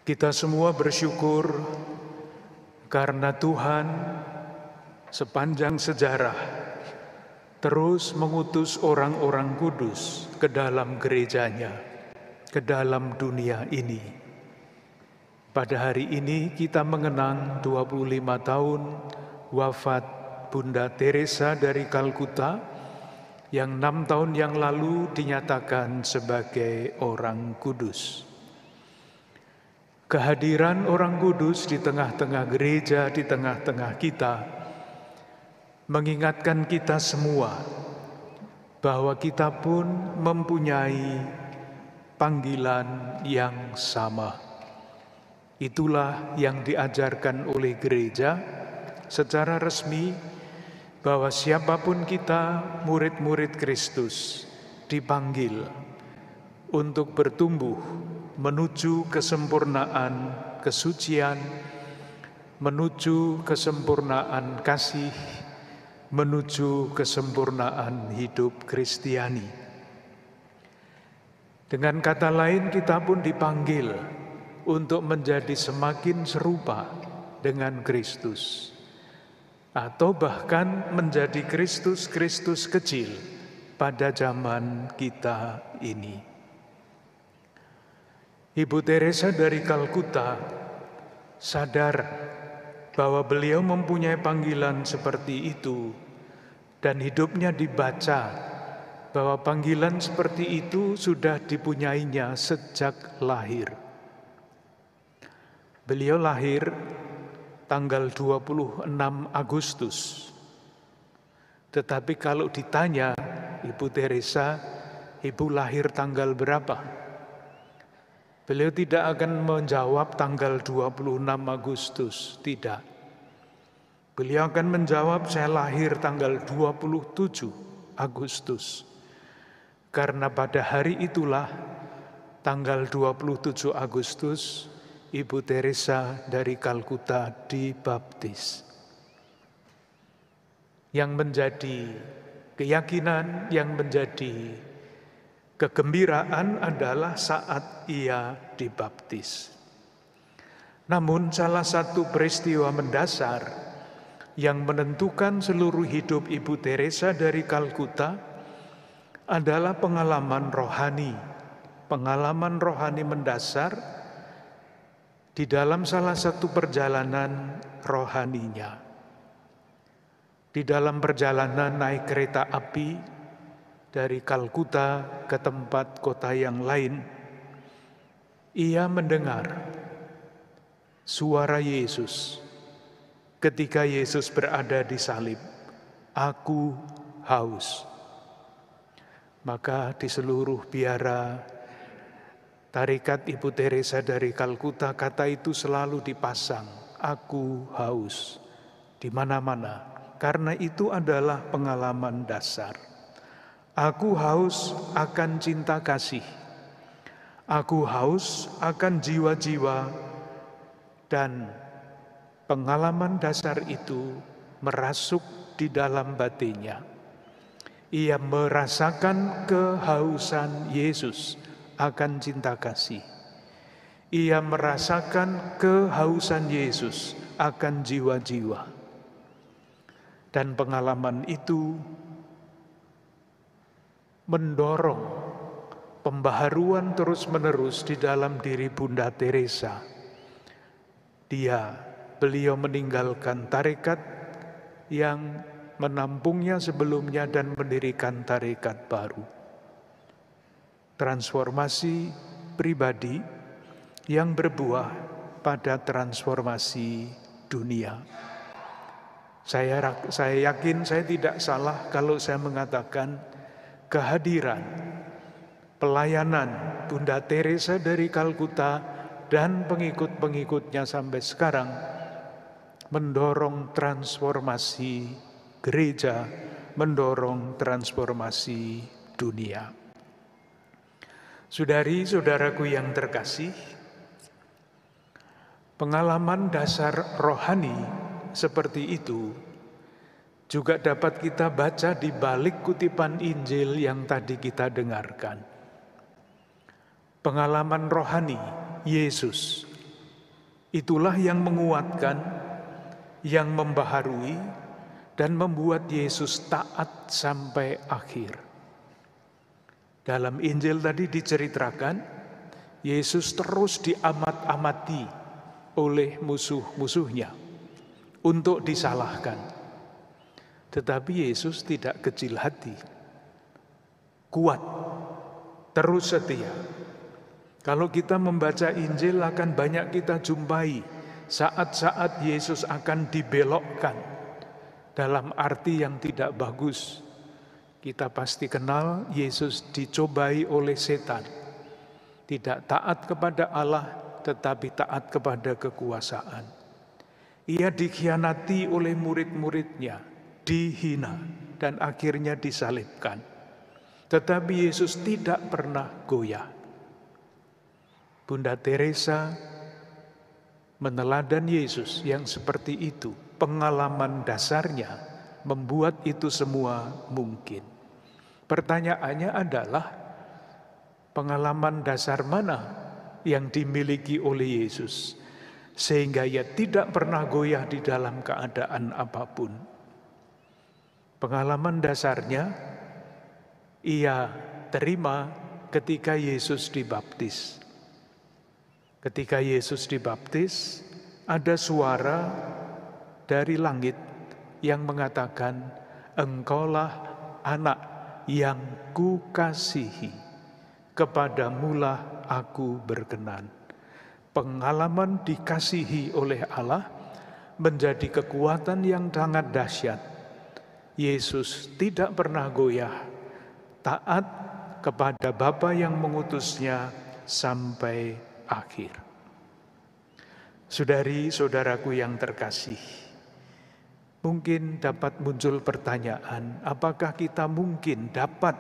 Kita semua bersyukur karena Tuhan sepanjang sejarah terus mengutus orang-orang kudus ke dalam gerejanya, ke dalam dunia ini. Pada hari ini kita mengenang 25 tahun wafat Bunda Teresa dari Kalkuta yang 6 tahun yang lalu dinyatakan sebagai orang kudus. Kehadiran orang kudus di tengah-tengah gereja, di tengah-tengah kita, mengingatkan kita semua bahwa kita pun mempunyai panggilan yang sama. Itulah yang diajarkan oleh gereja secara resmi, bahwa siapapun kita, murid-murid Kristus, dipanggil untuk bertumbuh menuju kesempurnaan kesucian, menuju kesempurnaan kasih, menuju kesempurnaan hidup Kristiani. Dengan kata lain, kita pun dipanggil untuk menjadi semakin serupa dengan Kristus, atau bahkan menjadi Kristus-Kristus kecil pada zaman kita ini. Ibu Teresa dari Kalkuta sadar bahwa beliau mempunyai panggilan seperti itu, dan hidupnya dibaca bahwa panggilan seperti itu sudah dipunyainya sejak lahir. Beliau lahir tanggal 26 Agustus. Tetapi kalau ditanya Ibu Teresa, Ibu lahir tanggal berapa? Beliau tidak akan menjawab tanggal 26 Agustus, tidak. Beliau akan menjawab, saya lahir tanggal 27 Agustus. Karena pada hari itulah, tanggal 27 Agustus, Ibu Teresa dari Kalkuta dibaptis. Yang menjadi keyakinan, yang menjadi kegembiraan adalah saat ia dibaptis. Namun salah satu peristiwa mendasar yang menentukan seluruh hidup Ibu Teresa dari Kalkuta adalah pengalaman rohani. Pengalaman rohani mendasar di dalam salah satu perjalanan rohaninya. Di dalam perjalanan naik kereta api dari Kalkuta ke tempat kota yang lain, ia mendengar suara Yesus ketika Yesus berada di salib, "Aku haus." Maka di seluruh biara tarekat Ibu Teresa dari Kalkuta, kata itu selalu dipasang, "Aku haus," di mana-mana, karena itu adalah pengalaman dasar. Aku haus akan cinta kasih. Aku haus akan jiwa-jiwa, dan pengalaman dasar itu merasuk di dalam batinnya. Ia merasakan kehausan Yesus akan cinta kasih. Ia merasakan kehausan Yesus akan jiwa-jiwa. Dan pengalaman itu mendorong pembaharuan terus-menerus di dalam diri Bunda Teresa. Beliau meninggalkan tarekat yang menampungnya sebelumnya dan mendirikan tarekat baru. Transformasi pribadi yang berbuah pada transformasi dunia. Saya yakin saya tidak salah kalau saya mengatakan kehadiran, pelayanan Bunda Teresa dari Kalkuta dan pengikut-pengikutnya sampai sekarang mendorong transformasi gereja, mendorong transformasi dunia. Saudari-saudaraku yang terkasih, pengalaman dasar rohani seperti itu juga dapat kita baca di balik kutipan Injil yang tadi kita dengarkan. Pengalaman rohani Yesus Itulah yang menguatkan, yang membaharui, dan membuat Yesus taat sampai akhir. Dalam Injil tadi diceritakan, Yesus terus diamat-amati oleh musuh-musuhnya untuk disalahkan. Tetapi Yesus tidak kecil hati, kuat, terus setia. Kalau kita membaca Injil akan banyak kita jumpai saat-saat Yesus akan dibelokkan dalam arti yang tidak bagus. Kita pasti kenal Yesus dicobai oleh setan. Tidak taat kepada Allah, tetapi taat kepada kekuasaan. Ia dikhianati oleh murid-muridnya, dihina, dan akhirnya disalibkan. Tetapi Yesus tidak pernah goyah. Bunda Teresa meneladani Yesus yang seperti itu. Pengalaman dasarnya membuat itu semua mungkin. Pertanyaannya adalah, pengalaman dasar mana yang dimiliki oleh Yesus sehingga ia tidak pernah goyah di dalam keadaan apapun? Pengalaman dasarnya ia terima ketika Yesus dibaptis. Ketika Yesus dibaptis, ada suara dari langit yang mengatakan, "Engkaulah anak yang kukasihi, kepadamulah aku berkenan." Pengalaman dikasihi oleh Allah menjadi kekuatan yang sangat dahsyat. Yesus tidak pernah goyah, taat kepada Bapa yang mengutusnya sampai akhir. Saudari-saudaraku yang terkasih, mungkin dapat muncul pertanyaan, apakah kita mungkin dapat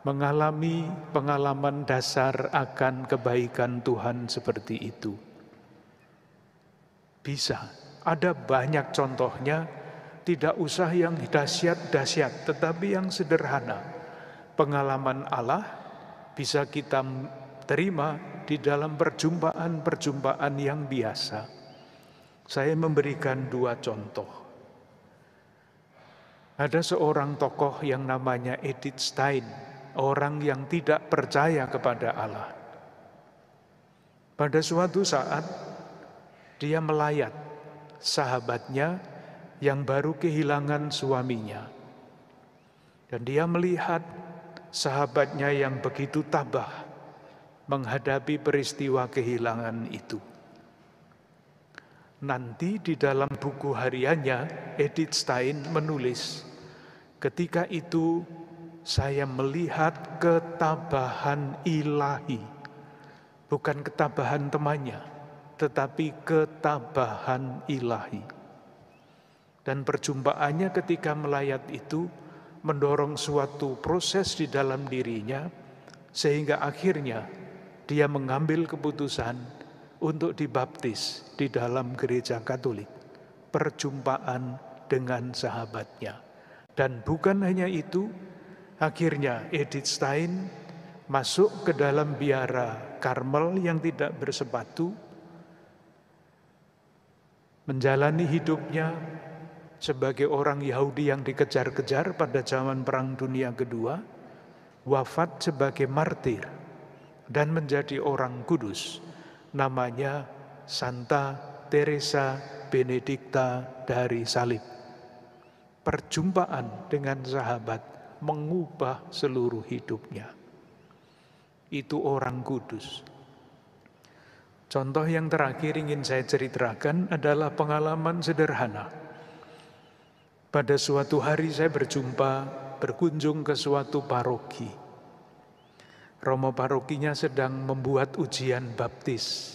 mengalami pengalaman dasar akan kebaikan Tuhan seperti itu? Bisa, ada banyak contohnya, tidak usah yang dahsyat-dahsyat, tetapi yang sederhana. Pengalaman Allah bisa kita terima di dalam perjumpaan-perjumpaan yang biasa. Saya memberikan 2 contoh. Ada seorang tokoh yang namanya Edith Stein, orang yang tidak percaya kepada Allah. Pada suatu saat, dia melayat sahabatnya yang baru kehilangan suaminya. Dan dia melihat sahabatnya yang begitu tabah menghadapi peristiwa kehilangan itu. Nanti di dalam buku hariannya, Edith Stein menulis, ketika itu saya melihat ketabahan ilahi, bukan ketabahan temannya, tetapi ketabahan ilahi. Dan perjumpaannya ketika melayat itu mendorong suatu proses di dalam dirinya, sehingga akhirnya dia mengambil keputusan untuk dibaptis di dalam gereja Katolik. Perjumpaan dengan sahabatnya. Dan bukan hanya itu, akhirnya Edith Stein masuk ke dalam biara Karmel yang tidak bersepatu, menjalani hidupnya sebagai orang Yahudi yang dikejar-kejar pada zaman Perang Dunia Kedua, wafat sebagai martir, dan menjadi orang kudus, namanya Santa Teresa Benedikta dari Salib. Perjumpaan dengan sahabat mengubah seluruh hidupnya. Itu orang kudus. Contoh yang terakhir ingin saya ceritakan adalah pengalaman sederhana. Pada suatu hari saya berkunjung ke suatu paroki. Romo parokinya sedang membuat ujian baptis.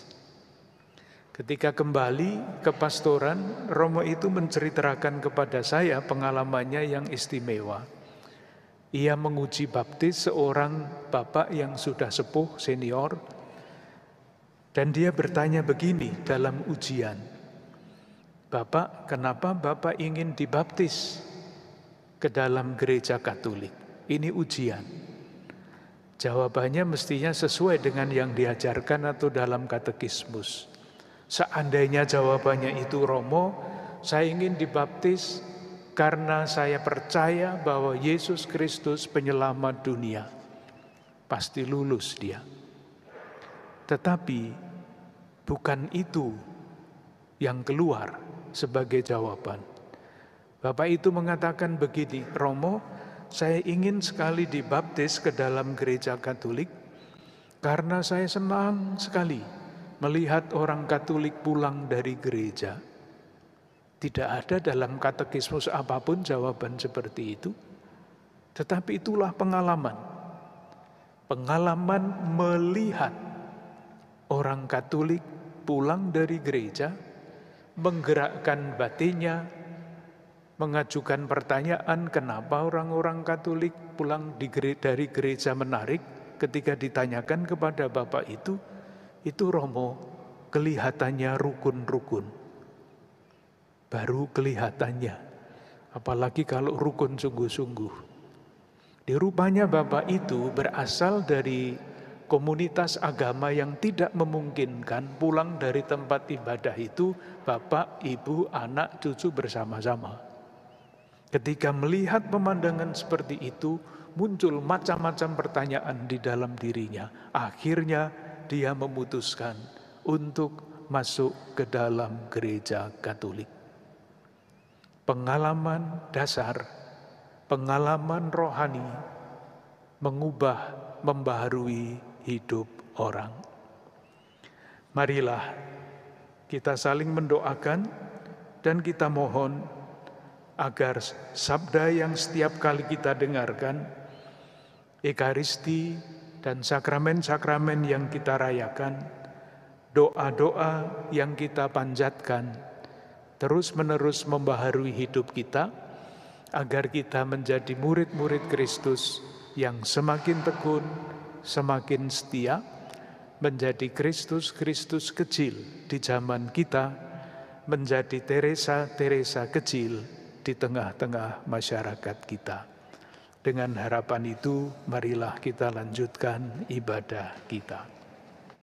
Ketika kembali ke pastoran, Romo itu menceritakan kepada saya pengalamannya yang istimewa. Ia menguji baptis seorang bapak yang sudah sepuh, senior, dan dia bertanya begini dalam ujian, "Bapak, kenapa Bapak ingin dibaptis ke dalam gereja Katolik? Ini ujian." Jawabannya mestinya sesuai dengan yang diajarkan atau dalam katekismus. Seandainya jawabannya itu Romo, saya ingin dibaptis karena saya percaya bahwa Yesus Kristus penyelamat dunia. Pasti lulus dia. Tetapi bukan itu yang keluar sebagai jawaban. Bapak itu mengatakan begini, Romo, saya ingin sekali dibaptis ke dalam gereja Katolik karena saya senang sekali melihat orang Katolik pulang dari gereja. Tidak ada dalam katekismus apapun jawaban seperti itu. Tetapi itulah pengalaman. Pengalaman melihat orang Katolik pulang dari gereja, menggerakkan batinnya, mengajukan pertanyaan kenapa orang-orang Katolik pulang dari gereja menarik. Ketika ditanyakan kepada Bapak itu Romo kelihatannya rukun-rukun. Baru kelihatannya, apalagi kalau rukun sungguh-sungguh. Rupanya Bapak itu berasal dari komunitas agama yang tidak memungkinkan pulang dari tempat ibadah itu Bapak, Ibu, anak, cucu bersama-sama. Ketika melihat pemandangan seperti itu, muncul macam-macam pertanyaan di dalam dirinya. Akhirnya dia memutuskan untuk masuk ke dalam gereja Katolik. Pengalaman dasar, pengalaman rohani, mengubah, membaharui hidup orang. Marilah kita saling mendoakan dan kita mohon agar sabda yang setiap kali kita dengarkan, Ekaristi dan sakramen-sakramen yang kita rayakan, doa-doa yang kita panjatkan, terus-menerus membaharui hidup kita, agar kita menjadi murid-murid Kristus yang semakin tekun, semakin setia, menjadi Kristus-Kristus kecil di zaman kita, menjadi Teresa-Teresa kecil di tengah-tengah masyarakat kita. Dengan harapan itu, marilah kita lanjutkan ibadah kita.